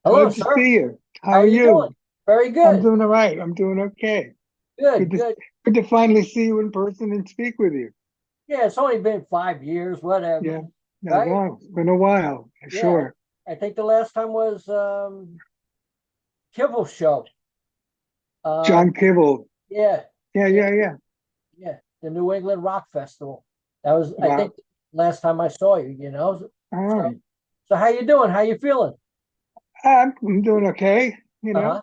Hello, Glad to sir. see you. How How are you doing? you? Very I'm good. doing all right. I'm doing okay. Good Good, to good. good to finally see you in person and speak with you. Yeah, it's only been 5 years, whatever, Yeah, I right? know. It's been a while, for Yeah, sure. I think the last time was Kivel show. John Um, Kibble. yeah, Yeah, yeah, yeah, yeah. yeah. The New England Rock Festival. That was, I think, Wow. last time I saw you. So, Um, so how you doing? How you feeling? I'm doing okay. Uh-huh.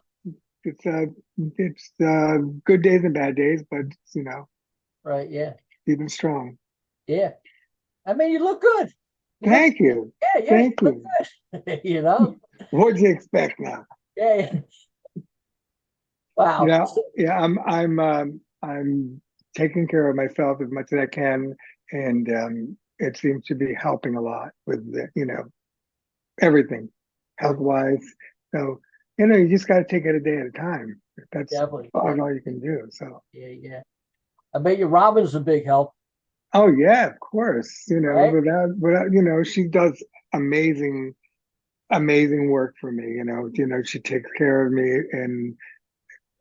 It's good days and bad days, but Right. Yeah. even strong. Yeah. I mean, you look good. You look. Thank you. Yeah. Yeah. You Thank look you. good. You know. What'd you expect now? Yeah. Yeah. Wow. Yeah, I'm taking care of myself as much as I can, and it seems to be helping a lot with everything health Good. wise. So you just got to take it a day at a time. That's Definitely. about all you Definitely. can do. So Yeah. Yeah. I bet you Robin's a big help, oh yeah, of course. right? Without she does amazing amazing work for me. She takes care of me in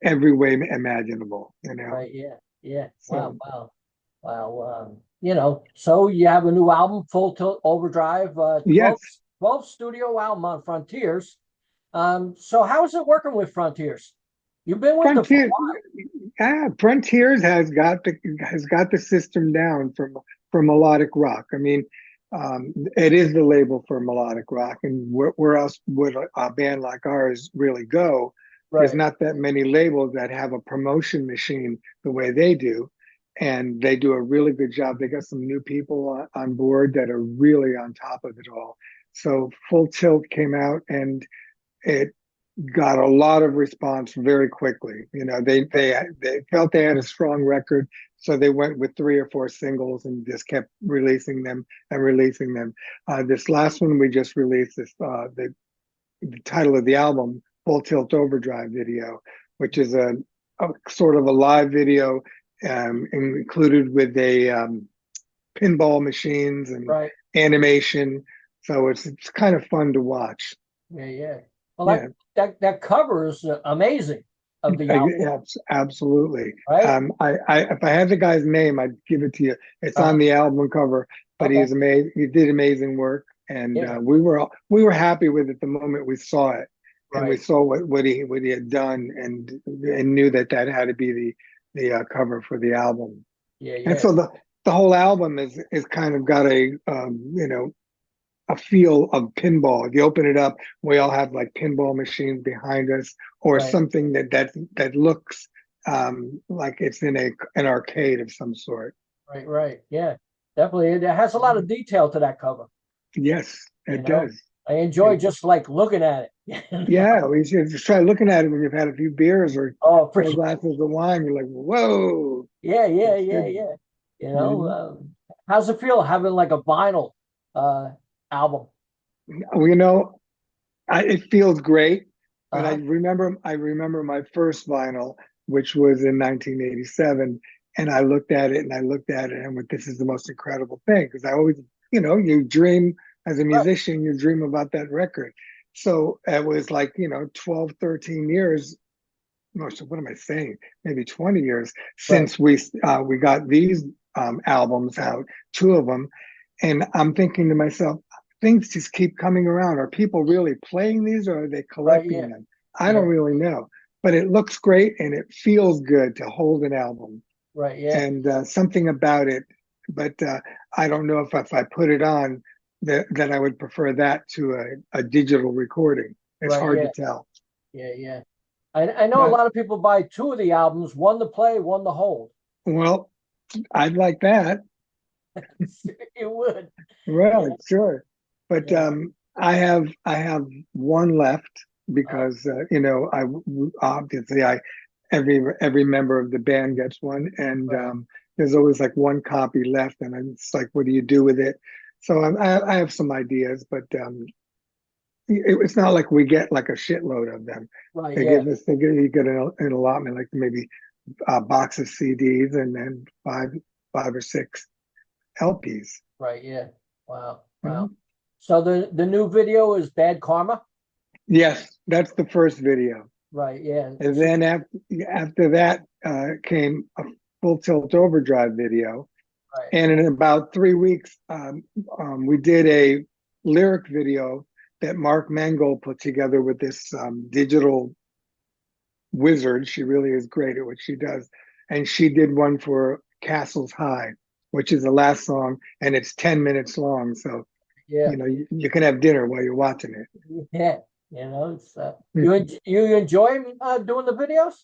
every way imaginable. Right. Yeah. Yeah. Wow. So Wow. Wow. So you have a new album, Full Tilt Overdrive, yes. 12 studio album on Frontiers. So how is it working with Frontiers? You've been with them for a Frontier, while. yeah, Frontiers has got the system down for melodic rock. I mean, it is the label for melodic rock, and where else would a band like ours really go? There's Right. not that many labels that have a promotion machine the way they do, and they do a really good job. They got some new people on board that are really on top of it all. So Full Tilt came out, and it got a lot of response very quickly. They felt they had a strong record, so they went with three or four singles and just kept releasing them and releasing them. This last one we just released, the title of the album, Full Tilt Overdrive video, which is a sort of a live video, included with a pinball machines and Right. animation. So it's kind of fun to watch. Yeah. Yeah. Well, Yeah. that cover is amazing of the album, Yeah, absolutely. right? If I had the guy's name, I'd give it to you. It's on Uh-huh. the album cover, but Okay. he's amazing. He did amazing work, and Yeah. we were happy with it the moment we saw it, and we Right. saw what he had done, and knew that had to be the cover for the album. Yeah. And Yeah. so the whole album is kind of got a feel of pinball. If you open it up, we all have like pinball machines behind us, or Right. something that looks like it's in an arcade of some sort. Right. Right. Yeah. Definitely. It has a lot of detail to that cover. Yes, You it know, does. I enjoy It, just like looking at it. yeah, we should just try looking at it when you've had a few beers or Oh, for four glasses of wine. You're like, whoa, yeah, yeah, it's yeah, good. yeah. Mhm. How's it feel having like a vinyl uh album? Well, it feels great, but I Uh-huh. remember I remember my first vinyl, which was in 1987, and I looked at it and I looked at it and went, "This is the most incredible thing." Because I always, you dream as a Right, musician, you dream about that record. So it was like 12, 13 years. No, so what am I saying? Maybe 20 years right, since we got these albums out, two of them, and I'm thinking to myself, things just keep coming around. Are people really playing these, or are they right, yeah, collecting them? I don't yeah, really know, but it looks great and it feels good to hold an album, right, yeah, and something about it. But I don't know if I put it on, that I would prefer that to a digital recording. It's right, hard yeah, to tell. yeah, yeah. I know a But lot of people buy two of the albums, one to play, one to hold. well, I'd like that. You would. Yeah, Well, sure, but yeah. I have one left Uh, because I obviously I every member of the band gets one, and right, there's always like one copy left, and it's like, what do you do with it? So I have some ideas, but it's not like we get like a shitload of them. right, They yeah, give us you get an allotment, like maybe a box of CDs and then five or six LPs. right, yeah. Wow, You wow. know? So the new video is Bad Karma. Yes, that's the first video. Right. Yeah. And then after that came a full Tilt Overdrive video. Right. And in about 3 weeks, we did a lyric video that Mark Mangold put together with this digital wizard. She really is great at what she does. And she did one for Castles High, which is the last song, and it's 10 minutes long. So, Yeah. you can have dinner while you're watching it. Yeah. It's you enjoy doing the videos?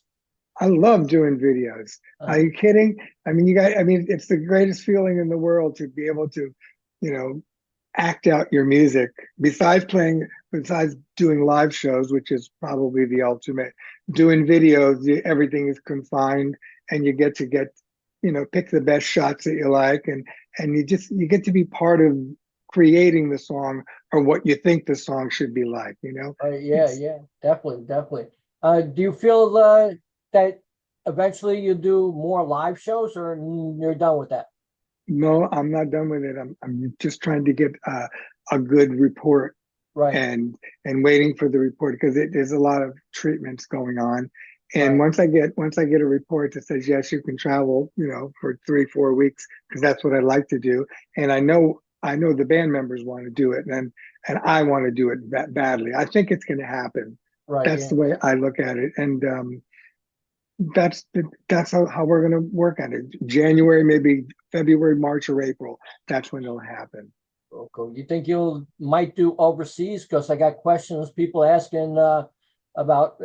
I love doing videos. Are Uh, you kidding? I mean, it's the greatest feeling in the world to be able to, you know, act out your music besides doing live shows, which is probably the ultimate. Doing videos, everything is confined, and you get, pick the best shots that you like, and you get to be part of creating the song or what you think the song should be like. yeah. It's Yeah. Definitely. Definitely. Do you feel that eventually you do more live shows, or you're done with that? No, I'm not done with it. I'm just trying to get a good report Right. and waiting for the report because there's a lot of treatments going on. And Right. once I get a report that says yes, you can travel, for 3-4 weeks because that's what I like to do. And I know the band members want to do it, and I want to do it badly. I think it's going to happen. Right. That's Yeah. the way I look at it, and that's how we're going to work on it. January, maybe February, March, or April. That's when it'll happen. Cool. You think you might do overseas? Because I got questions, people asking about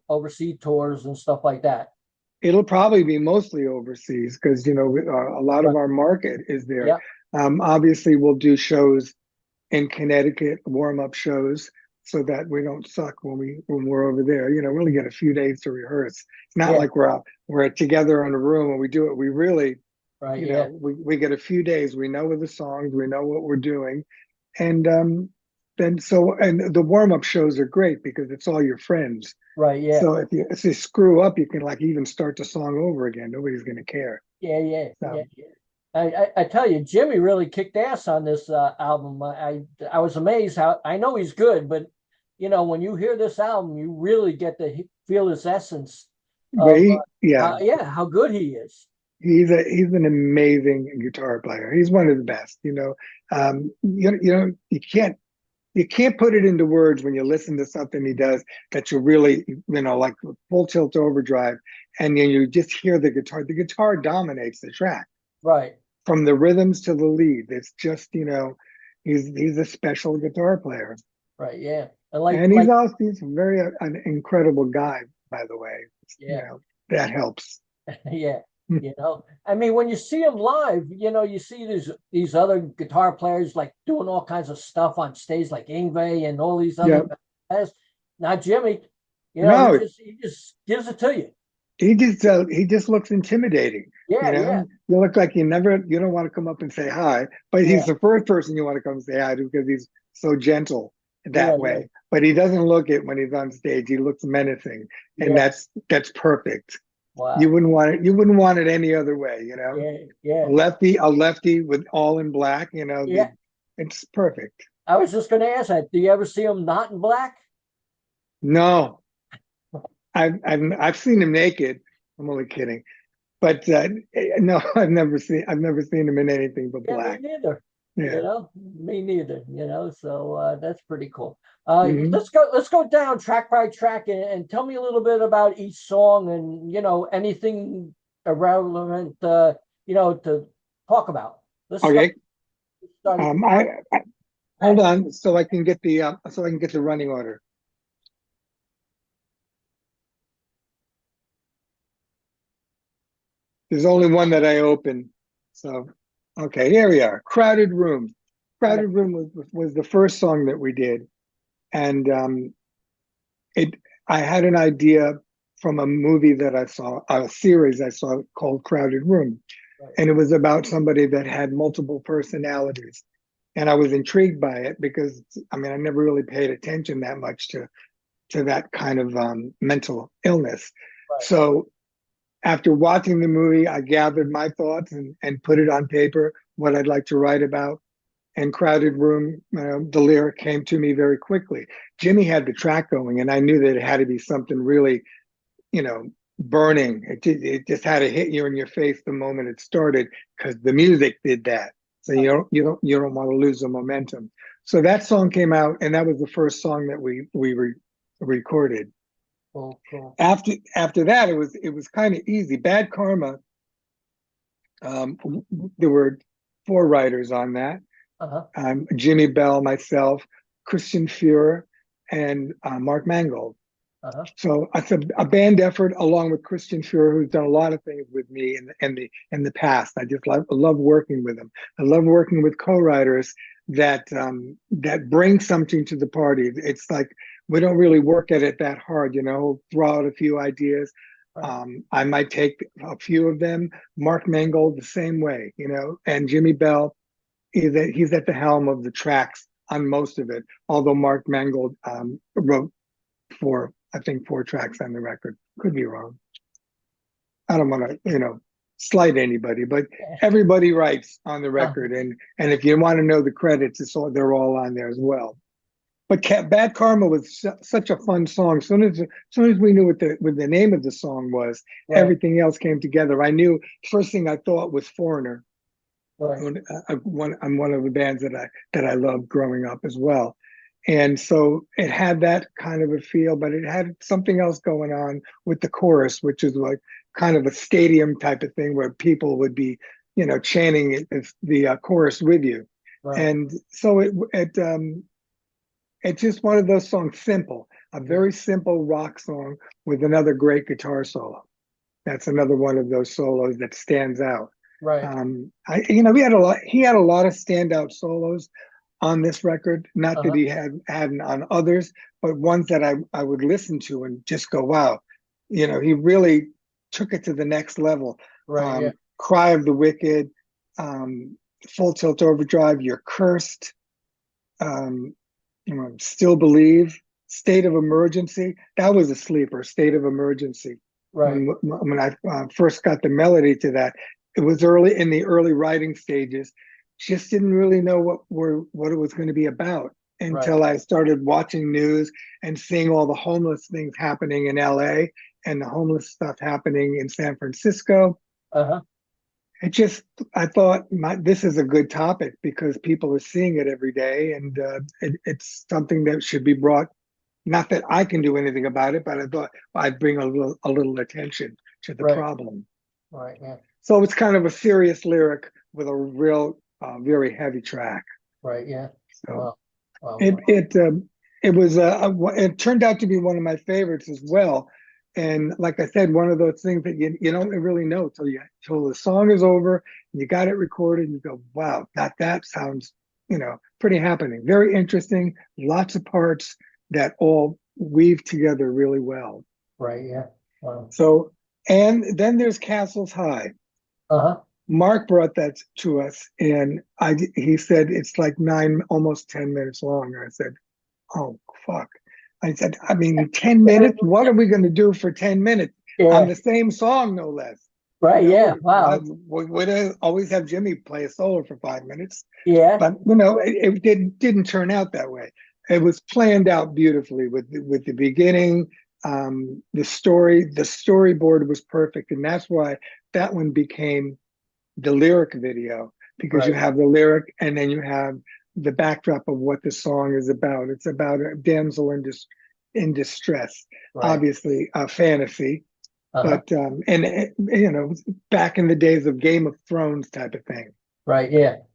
overseas tours and stuff like that. It'll probably be mostly overseas because a lot of Right. our market is there. Yeah. Obviously, we'll do shows in Connecticut, warm-up shows, so that we don't suck when we're over there. We only get a few days to rehearse. It's not Yeah. like we're together in a room and we do it. We really, Right. Yeah. we get a few days. We know the songs, we know what we're doing, and and the warm-up shows are great because it's all your friends. Right. Yeah. So if you screw up, you can like even start the song over again. Nobody's gonna care. Yeah. Yeah. Yeah. So Yeah. I tell you, Jimmy really kicked ass on this album. I was amazed how I know he's good, but when you hear this album, you really get to feel his essence but of yeah, how good he is. he's an amazing guitar player. He's one of the best. You can't put it into words when you listen to something he does that you really, like full tilt overdrive, and then you just hear the guitar. The guitar dominates the track Right. from the rhythms to the lead. It's just, he's a special guitar player, Right. Yeah. And and he's very an incredible guy, by the way. yeah. That helps. Yeah. I mean, when you see them live, you see these other guitar players like doing all kinds of stuff on stage, like Ingve and all these other Yeah. guys. Now Jimmy, No, he just gives it to you. he just looks intimidating. Yeah, yeah, You look like you don't want to come up and say hi, but he's yeah, the first person you want to come and say hi to because he's so gentle yeah, that yeah, way. But he doesn't look it when he's on stage. He looks menacing, and yeah. that's perfect. You Wow. wouldn't want it. You wouldn't want it any other way. Yeah, yeah, A lefty with all in black. yeah. It's perfect. I was just going to ask that. Do you ever see him not in black? No, I've seen him naked. I'm only kidding. But no, I've never seen him in anything but Yeah, me black. neither. Yeah. Me neither. So that's pretty cool. Hmm. Let's go down track by track and tell me a little bit about each song and anything irrelevant to talk about. Let's start. Okay. Start at I hold track. on so I can get the running order. There's only one that I opened. So okay, here we are. Crowded Room. Right. Crowded Room was the first song that we did, and it I had an idea from a movie that I saw, a series I saw called Crowded Room, Right. and it was about somebody that had multiple personalities, and I was intrigued by it because I mean I never really paid attention that much to that kind of mental illness. Right. So after watching the movie, I gathered my thoughts and put it on paper what I'd like to write about, and Crowded Room, the lyric came to me very quickly. Jimmy had the track going, and I knew that it had to be something really, burning. It just had to hit you in your face the moment it started, because the music did that. So you don't want to lose the momentum. So that song came out, and that was the first song that we recorded. Cool. After that, it was kind of easy. Bad Karma. There were 4 writers on that. Jimi Bell, myself, Christian Fuhrer, and Mark Mangold. So it's a band effort, along with Christian Fuhrer, who's done a lot of things with me in the past. I just love working with him. I love working with co-writers that bring something to the party. It's like we don't really work at it that hard, throw out a few ideas. I might take a few of them. Mark Mangold the same way, and Jimi Bell, he's at the helm of the tracks on most of it. Although Mark Mangold wrote 4 tracks on the record. Could be wrong. I don't want to, slight anybody, but everybody writes on the record, and if you want to know the credits, they're all on there as well. But Bad Karma was such a fun song. As soon as we knew what the name of the song was, everything else came together. I knew first thing I thought was Foreigner. I'm one of the bands that I loved growing up as well. And so it had that kind of a feel, but it had something else going on with the chorus, which is like kind of a stadium type of thing where people would be, chanting the chorus with you. And so it's just one of those songs, simple, a very simple rock song with another great guitar solo. That's another one of those solos that stands out. He had a lot of standout solos on this record. Not that he had on others, but ones that I would listen to and just go, wow, he really took it to the next level. Cry of the Wicked, Full Tilt Overdrive, You're Cursed, Still Believe, State of Emergency. That was a sleeper, State of Emergency. When I first got the melody to that, it was in the early writing stages. Just didn't really know what it was going to be about until I started watching news and seeing all the homeless things happening in LA and the homeless stuff happening in San Francisco. I thought this is a good topic because people are seeing it every day, and it's something that should be brought. Not that I can do anything about it, but I thought I'd bring a little attention to the problem. So it's kind of a serious lyric with a real, very heavy track. So it turned out to be one of my favorites as well. And like I said, one of those things that you don't really know till the song is over and you got it recorded and you go, wow, that sounds, pretty happening. Very interesting. Lots of parts that all weave together really well. So, and then there's Castles High. Mark brought that to us, and he said it's like almost 10 minutes long. I said, oh, fuck. I said, 10 minutes? What are we going to do for 10 minutes on the same song, no less? Wow. We'd always have Jimmy play a solo for 5 minutes. But, it didn't turn out that way. It was planned out beautifully with the beginning. The storyboard was perfect. And that's why that one became the lyric video, because you have the lyric and then you have the backdrop of what the song is about. It's about a damsel in distress, obviously a fantasy, but back in the days of Game of Thrones type of thing.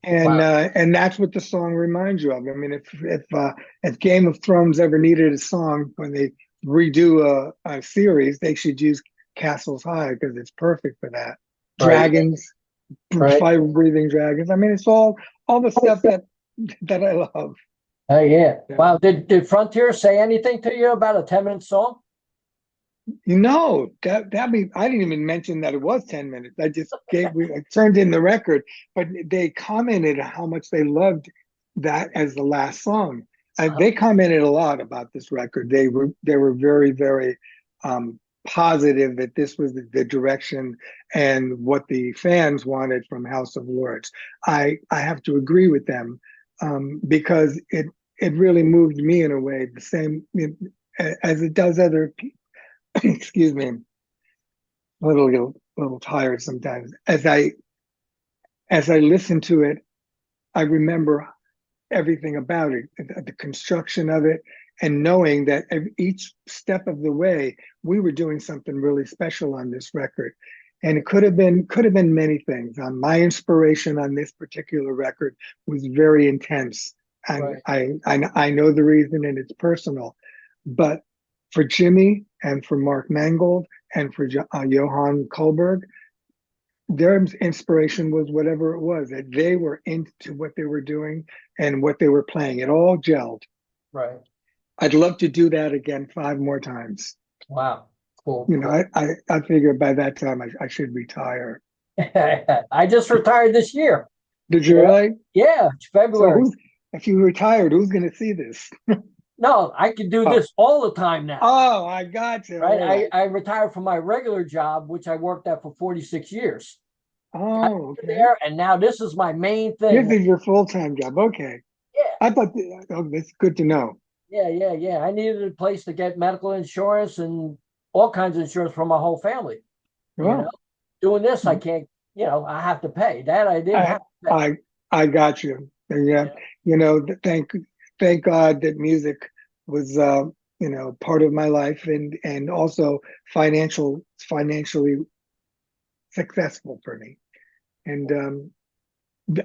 And that's what the song reminds you of. If Game of Thrones ever needed a song when they redo a series, they should use Castles High because it's perfect for that. Dragons, fire-breathing dragons. It's all the stuff that I love. Wow. Did Frontier say anything to you about a 10-minute song? That I didn't even mention that it was 10 minutes. I just turned in the record, but they commented how much they loved that as the last song. They commented a lot about this record. They were very, very positive that this was the direction and what the fans wanted from House of Lords. I have to agree with them. because it really moved me in a way, the same as it does other people. Excuse me, a little tired sometimes. As I listen to it, I remember everything about it, the construction of it, and knowing that each step of the way we were doing something really special on this record. And it could have been many things. My inspiration on this particular record was very intense, and Right. I know the reason, and it's personal. But for Jimmy and for Mark Mangold and for Johan Koleberg, their inspiration was whatever it was that they were into what they were doing and what they were playing. It all gelled. Right. I'd love to do that again 5 more times. Wow. Cool. You know, Cool. I figured by that time I should retire. I just retired this year. Did You you know? really? Yeah, it's So February. if you retired, who's going to see this? No, I can do Oh, this all the time now. oh, I got you. Right. All right. I retired from my regular job, which I worked at for 46 years. Got Oh, okay. there, and now this is my main This thing. is your full-time job. Okay. Yeah. I thought, oh, that's good to know. Yeah. I needed a place to get medical insurance and all kinds of insurance for my whole family. You know, Well, doing this, I can't, I have to pay. That I didn't I have to pay. I I got you. And yeah, You know? thank God that music was part of my life, and also financially successful for me. And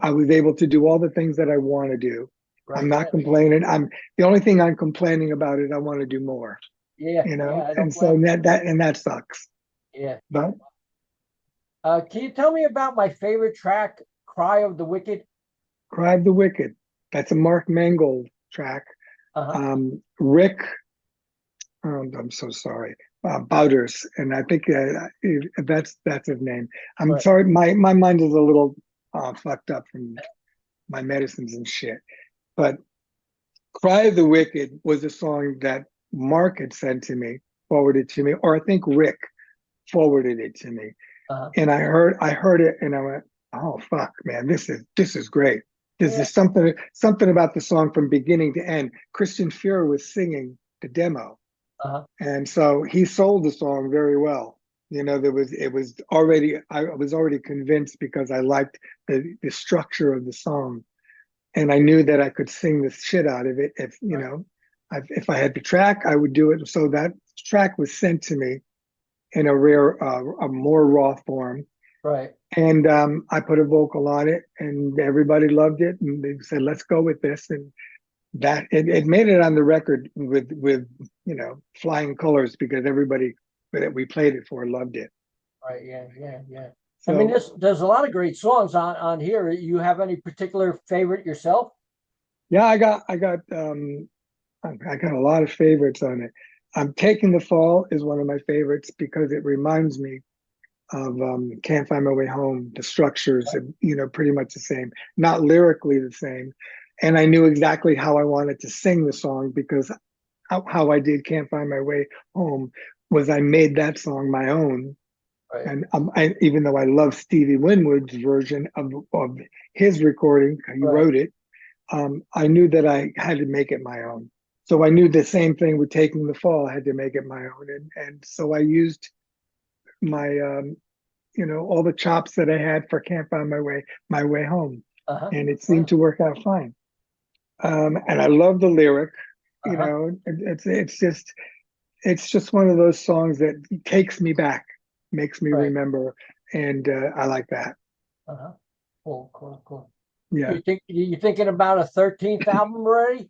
I was able to do all the things that I want to do. I'm Right. not Yeah. complaining. I'm The only thing I'm complaining about is I want to do more, Yeah. I and don't so blame that sucks. you. Yeah. But Can you tell me about my favorite track, Cry of the Wicked? Cry of the Wicked, that's a Mark Mangold track. Uh-huh. Rick, I'm so sorry, Bouders, and I think that's his name. I'm Right. sorry, my mind is a little fucked up from my medicines and shit. But Cry of the Wicked was a song that Mark had sent to me, forwarded to me, or I think Rick forwarded it to me. Uh-huh. And I heard it and I went, oh fuck, man, this is great. There's Yeah. just something about the song from beginning to end. Christian Fuhrer was singing the demo. Uh-huh. And so he sold the song very well. I was already convinced because I liked the structure of the song, and I knew that I could sing the shit out of it. Right. If I had the track, I would do it. So that track was sent to me in a more raw form, Right. and I put a vocal on it, and everybody loved it, and they said, "Let's go with this." And that it made it on the record with flying colors because everybody that we played it for loved it. Right. Yeah. I mean, So there's a lot of great songs on here. You have any particular favorite yourself? yeah, I got a lot of favorites on it. Taking the Fall is one of my favorites because it reminds me of Can't Find My Way Home. The structures are, pretty much the same, not lyrically the same. And I knew exactly how I wanted to sing the song because how I did Can't Find My Way Home was I made that song my own. Right. And even though I love Stevie Winwood's version of his recording, he Right. wrote it, I knew that I had to make it my own. So I knew the same thing with Taking the Fall. I had to make it my own. And so I used my, all the chops that I had for Can't Find My Way Home. Uh-huh. And it seemed Wow. to work out fine. And I love the lyric. Uh-huh. It's just one of those songs that takes me back, makes me Right. remember, and I like that. Uh-huh. Cool. Yeah. You thinking about a 13th album already?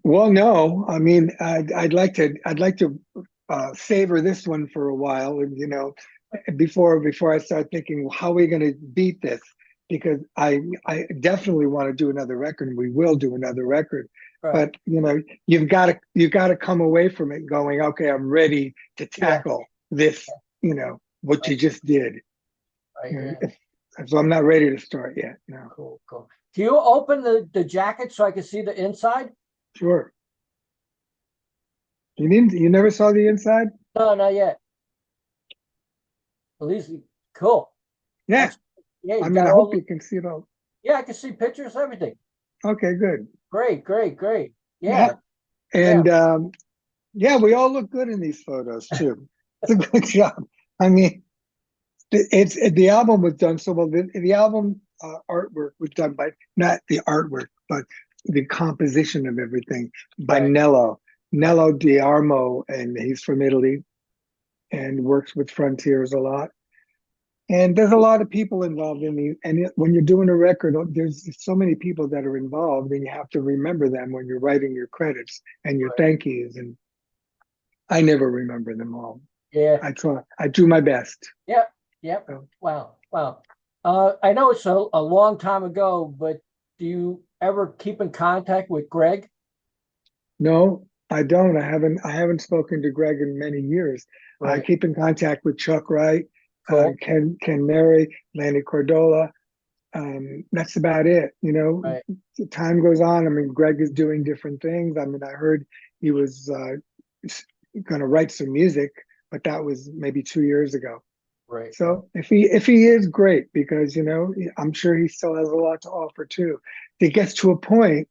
Well, no, I mean, I'd like to savor this one for a while, and before I start thinking, well, how are we going to beat this? Because I definitely want to do another record, and we will do another record. Right. But you've got to come away from it going, okay, I'm ready to Yeah. tackle this. What Right. you just did. Right. You know, Yeah. if, so I'm not ready to start yet. No, Cool. Can you open the jacket so I can see the inside? sure. You never saw the inside? No, not yet. At least cool. Yeah. That's yeah. I You mean, got I all hope the you can see it all. Yeah, I can see pictures, everything. Okay, good. Great, great, great. Yeah. Yeah, yeah, And yeah, we all look good in these photos too. It's a good job. I mean, the album was done so well. The album artwork was done by not the artwork, but the composition of everything by right, right, Nello Diarmo, and he's from Italy and works with Frontiers a lot. And there's a lot of people involved in the, and when you're doing a record, there's so many people that are involved, and you have to remember them when you're writing your credits and your right. thank yous. And I never remember them all. Yeah, I try, I do my best. yep, yep. So, Wow, wow. I know it's a long time ago, but do you ever keep in contact with Greg? no, I don't. I haven't spoken to Greg in many years. I Right, keep in contact with Chuck Wright, cool. Ken Mary, Lanny Cordola. That's about it. You know, Right, time goes on. I mean, Greg is doing different things. I mean, I heard he was going to write some music, but that was maybe 2 years ago. right, right, So if he is, great, because you know I'm sure he still has a lot to offer too. It gets to a point,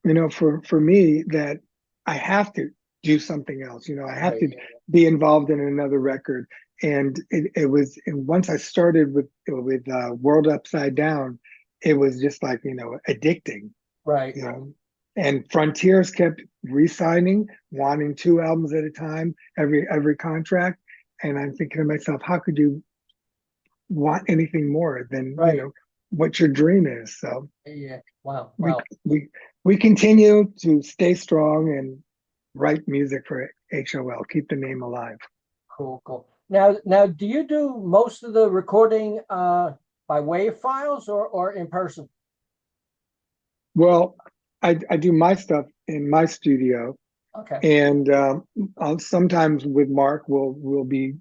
you know, for me, that I have to do something else. You know, I have right. to be involved in another record. And it was, and once I started with World Upside Down, it was just like, you know, addicting. Right. You know, and Frontiers kept re-signing, wanting 2 albums at a time, every contract. And I'm thinking to myself, how could you want anything more than, you Right. know, what your dream is? So Yeah. Wow. we Wow. we we continue to stay strong and write music for HOL, keep the name alive. Cool. Cool. Now, do you do most of the recording by wave files or in person? Well, I do my stuff in my studio, Okay. and I'll sometimes with Mark we'll be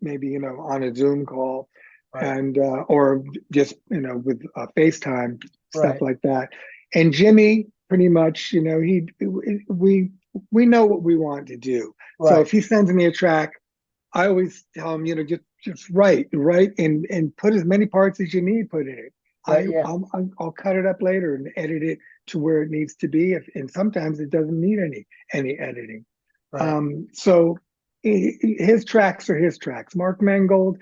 maybe, you know, on a Zoom call, Right. and or just, you know, with FaceTime, stuff Right. like that. And Jimmy, pretty much, you know, he we know what we want to do. So Right. if he sends me a track, I always tell him, you know, just write, and put as many parts as you need put in it. Right. Yeah. I'll cut it up later and edit it to where it needs to be. And sometimes it doesn't need any editing. Right. So his tracks are his tracks. Mark Mangold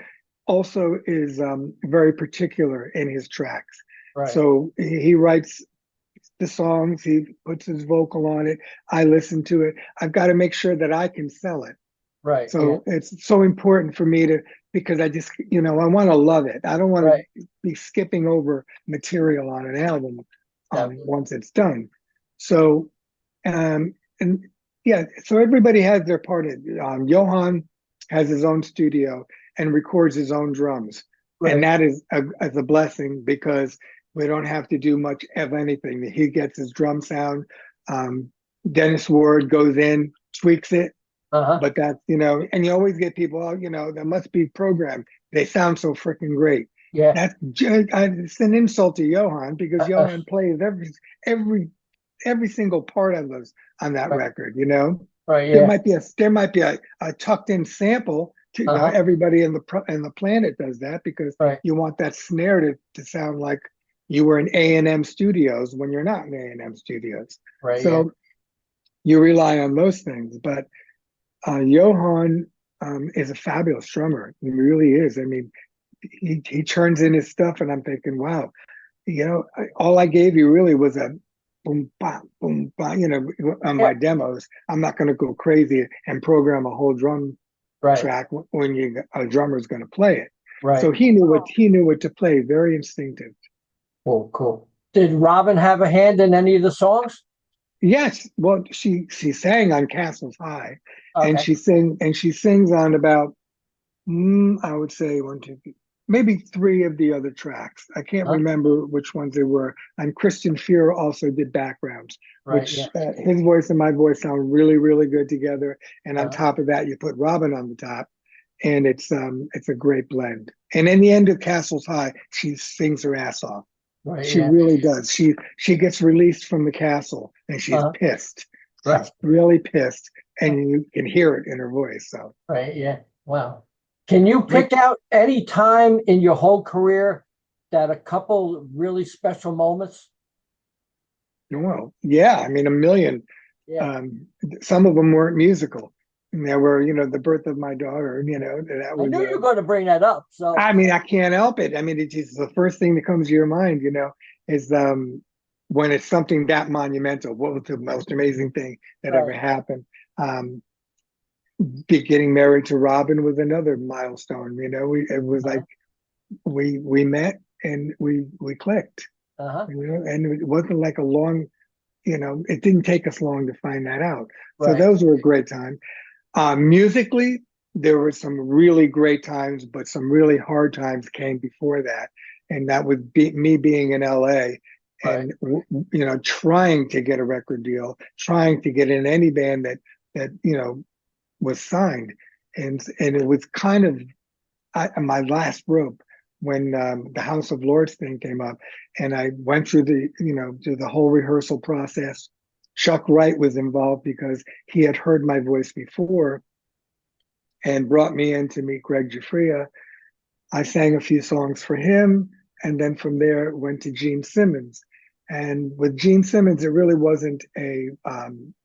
also is very particular in his tracks. Right. So he writes the songs, he puts his vocal on it. I listen to it. I've got to make sure that I can sell it. Right. Yeah. So it's so important for me to, because I just, you know, I want to love it. I don't want Right. to be skipping over material on an album Definitely. once it's done. So, and yeah, so everybody has their part. Johan has his own studio and records his own drums. And Right. that is a blessing, because we don't have to do much of anything. He gets his drum sound. Um, Dennis Ward goes in, tweaks it, Uh-huh. but that's, you know, and you always get people, oh, you know, that must be programmed. They sound so freaking great. Yeah. That's it's an insult to Johan, because Uh, Johan plays every every single part of those on that right. record. You know, Right. Yeah. there might be a tucked in sample. To, you know, Uh-huh. everybody in the planet does that, because Right. you want that snare to sound like you were in A&M Studios when you're not in A&M Studios. Right. Yeah. So you rely on those things, but Johan is a fabulous drummer. He really is. I mean, he turns in his stuff, and I'm thinking, wow, you know, all I gave you really was a boom, ba. You know, on Yeah. my demos. I'm not going to go crazy and program a whole drum Right. track when a drummer's going to play it. So Right. he knew what to play. Very instinctive. Cool. Cool. Did Robin have a hand in any of the songs? Yes, well, she sang on Castles High, and Okay. she sings on about, I would say one, two, maybe three of the other tracks. I can't Huh? remember which ones they were. And Christian Fear also did backgrounds, Right. Yeah. which his voice and my voice sound really, really good together. And on Uh, top of that, you put Robin on the top, and it's a great blend. And in the end of Castles High, she sings her ass off. right. She Yeah. really does. She gets released from the castle, and she's Uh, pissed. right. She's really pissed, and you can hear it in her voice. So Right. Yeah. Wow. Can you great. pick out any time in your whole career that a couple really special moments? Well, yeah, I mean, a million. Yeah. Um, some of them weren't musical. And there were, the birth of my daughter, that I was knew you were going to bring that up. So, I mean, I can't help it. I mean, it's just the first thing that comes to your mind, is when it's something that monumental. What was the most amazing thing that ever right. happened? Um, Getting married to Robin was another milestone. It was Uh-huh. like we met and we clicked. Uh-huh. And it wasn't like a long, it didn't take us long to find that out. So Right. those were a great time. Musically, there were some really great times, but some really hard times came before that. And that would be me being in LA Right. and, trying to get a record deal, trying to get in any band that was signed. And it was kind of my last rope when the House of Lords thing came up. And I went through through the whole rehearsal process. Chuck Wright was involved because he had heard my voice before and brought me in to meet Greg Giuffria. I sang a few songs for him, and then from there went to Gene Simmons. And with Gene Simmons, it really wasn't an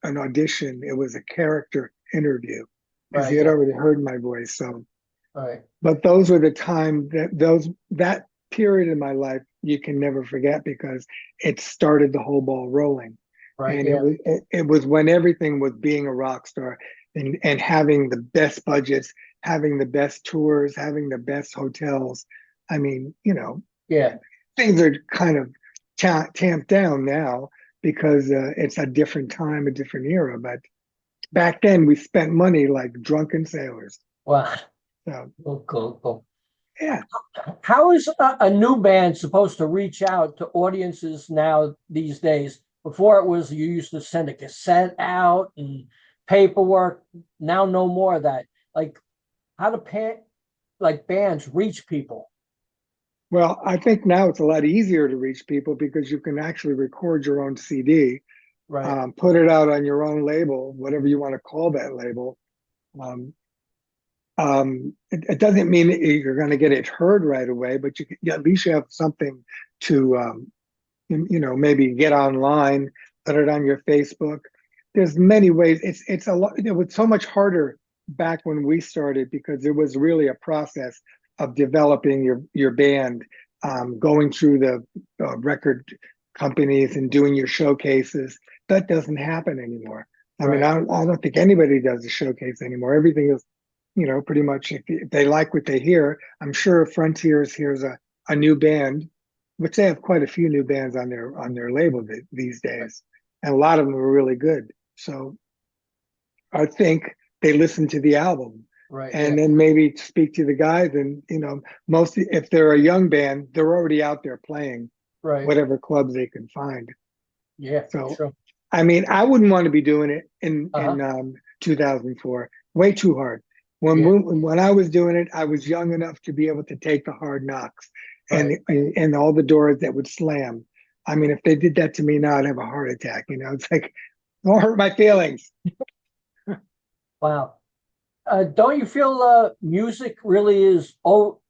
audition; it was a character interview, because he Right. had Yeah. already heard my voice. So, Right. but those were the time that period in my life you can never forget because it started the whole ball rolling. Right. And Yeah. it was when everything was being a rock star and having the best budgets, having the best tours, having the best hotels. I mean, Yeah. things are kind of tamped down now because it's a different time, a different era. But back then, we spent money like drunken sailors. Well, So cool, cool, cool. yeah. How is a new band supposed to reach out to audiences now these days? Before it was you used to send a cassette out and paperwork. Now no more of that. Like how do like bands reach people? Well, I think now it's a lot easier to reach people because you can actually record your own CD, Right. put it out on your own label, whatever you want to call that label. Um, it doesn't mean that you're going to get it heard right away, but at least you have something to, maybe get online, put it on your Facebook. There's many ways. It's a lot. It was so much harder back when we started because it was really a process of developing your band, going through the record companies and doing your showcases. That doesn't happen anymore. I mean, Right. I don't think anybody does a showcase anymore. Everything is, pretty much if they like what they hear. I'm sure Frontiers hears a new band, which they have quite a few new bands on their label these days, and a lot of them are really good. So I think they listen to the album Right. Yeah. and then maybe speak to the guys. And most if they're a young band, they're already out there playing Right. whatever clubs they can find. Yeah. So Sure. I mean, I wouldn't want to be doing it in Uh-huh. 2004. Way too hard. Yeah. When I was doing it, I was young enough to be able to take the hard knocks Right. and all the doors that would slam. I mean, if they did that to me now, I'd have a heart attack. It's like, don't hurt my feelings. Wow. Don't you feel music really is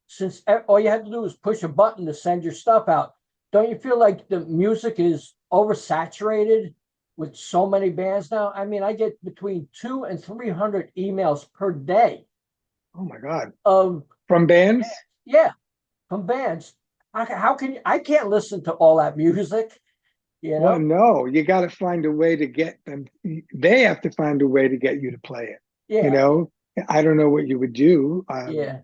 since all you had to do was push a button to send your stuff out? Don't you feel like the music is oversaturated with so many bands now? I mean, I get between 200 and 300 emails per day Oh my God. of From bands? yeah from bands. How can you? I can't listen to all that music. You Well, know? no, you got to find a way to get them. They have to find a way to get you to play it. You Yeah, know, I don't know what you would do. yeah.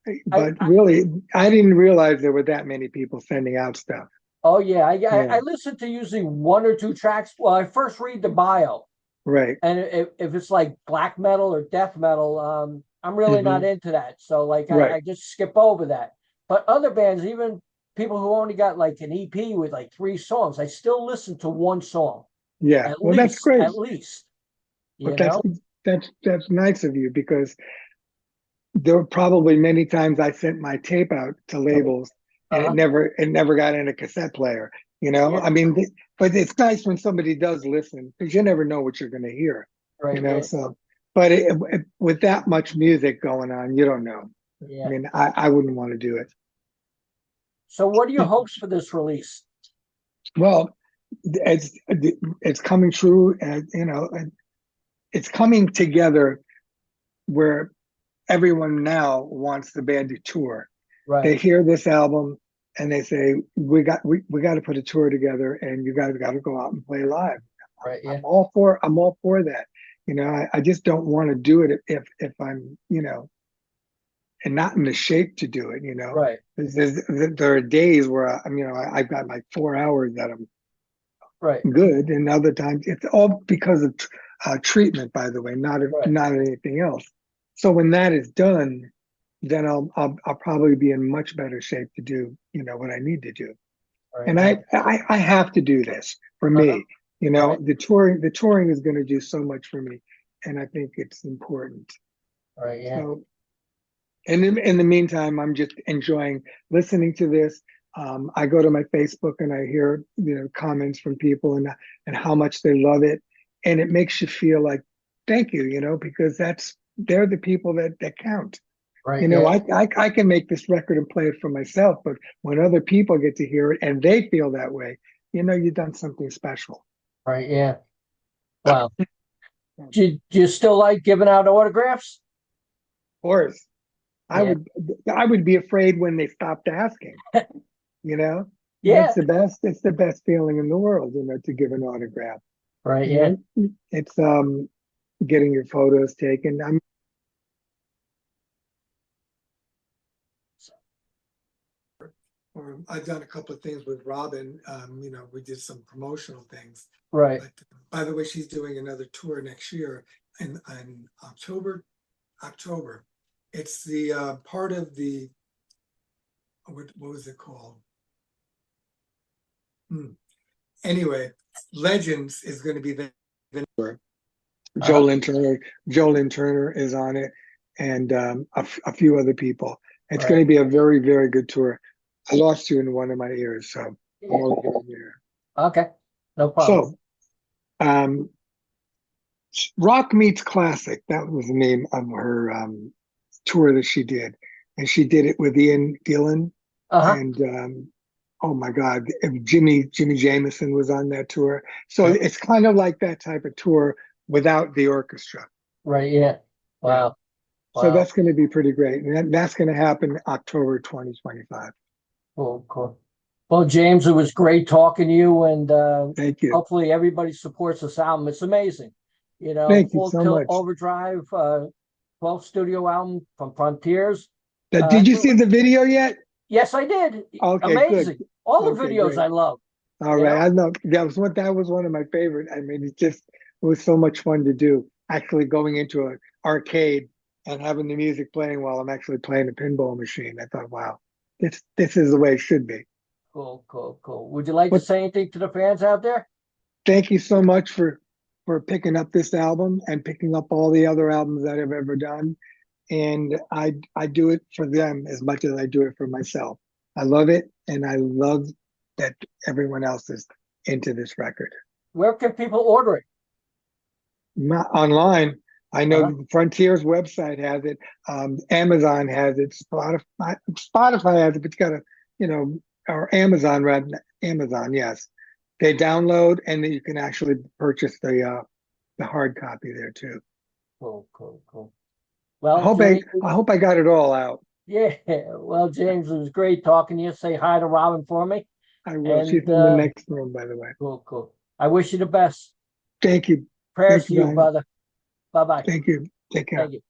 I, But really, I didn't realize there were that many people sending out stuff. oh yeah, Yeah, I listen to usually one or two tracks. Well, I first read the bio, right. and if it's like black metal or death metal, I'm really not Hmm. into that. So like Right. I just skip over that. But other bands, even people who only got like an EP with like three songs, I still listen to one song Yeah. Well, that's great. at least, But you that's know? that's nice of you because there were probably many times I sent my tape out to labels and it Uh-huh. never got in a cassette player. Yeah, I mean, but it's nice when somebody does listen because you never know what you're going to hear. right, yeah, So, but with that much music going on, you don't know. I yeah. mean, I wouldn't want to do it. So what are your hopes for this release? Well, it's coming true, and it's coming together where everyone now wants the band to tour. Right. They hear this album and they say, we got to put a tour together, and you got to go out and play live. Right. Yeah. I'm all for that. I just don't want to do it if I'm, and not in the shape to do it. Right. There are days where I've got like 4 hours that I'm Right. good, and other times it's all because of treatment, by the way, not anything else. So when that is done, then I'll probably be in much better shape to do what I need to do. Right. And I have to do this for me. Right. The touring is going to do so much for me, and I think it's important. Right. Yeah. So, and in the meantime, I'm just enjoying listening to this. I go to my Facebook and I hear comments from people and how much they love it, and it makes you feel like thank you, because they're the people that count. Right. Yeah. I can make this record and play it for myself, but when other people get to hear it and they feel that way, you've done something special. Right. Yeah. Wow. Do you still like giving out autographs? Of course, Yeah. I would be afraid when they stopped asking. Yeah. It's the best feeling in the world, to give an autograph. Right. Yeah. It's getting your photos taken. I've done a couple of things with Robin. We did some promotional things. Right. But by the way, she's doing another tour next year in October. It's the part of the what was it called? Anyway, Legends is going to be the tour. Jolyn Turner is on it, and a few other people. It's going to be a very, very good tour. I lost you in one of my ears, so I'm only hearing here. Okay, no problem. So, Rock Meets Classic, that was the name of her tour that she did, and she did it with Ian Gillan, and oh my God, Jimmy Jamison was on that tour. So it's kind of like that type of tour without the orchestra. Right. Yeah. Wow. Yeah. So that's going to be pretty great, and that's going to happen October 2025. Cool. Well, James, it was great talking to you, and thank you. Hopefully everybody supports this album. It's amazing. Thank you so much. Overdrive, 12th studio album from Frontiers. Did you see the video yet? Yes, I did. Okay, amazing. Good. All the videos great. I love. All right, I know that was one of my favorite. I mean, it was so much fun to do. Actually, going into an arcade and having the music playing while I'm actually playing a pinball machine. I thought, wow, this is the way it should be. Cool. Would you like to say anything to the fans out there? Thank you so much for picking up this album and picking up all the other albums that I've ever done. And I do it for them as much as I do it for myself. I love it, and I love that everyone else is into this record. Where can people order it? Not online. I know the Frontiers website has it. Amazon has it. Spotify has it, but you got to, or Amazon, yes. They download, and then you can actually purchase the hard copy there too. Cool. Well, I hope I got it all out. Yeah. Well, James, it was great talking to you. Say hi to Robin for me. I will. She's in the next room, by the way. Cool. I wish you the best. Thank you. Prayers to you, brother. Bye-bye. Thank you. Take care. Thank you.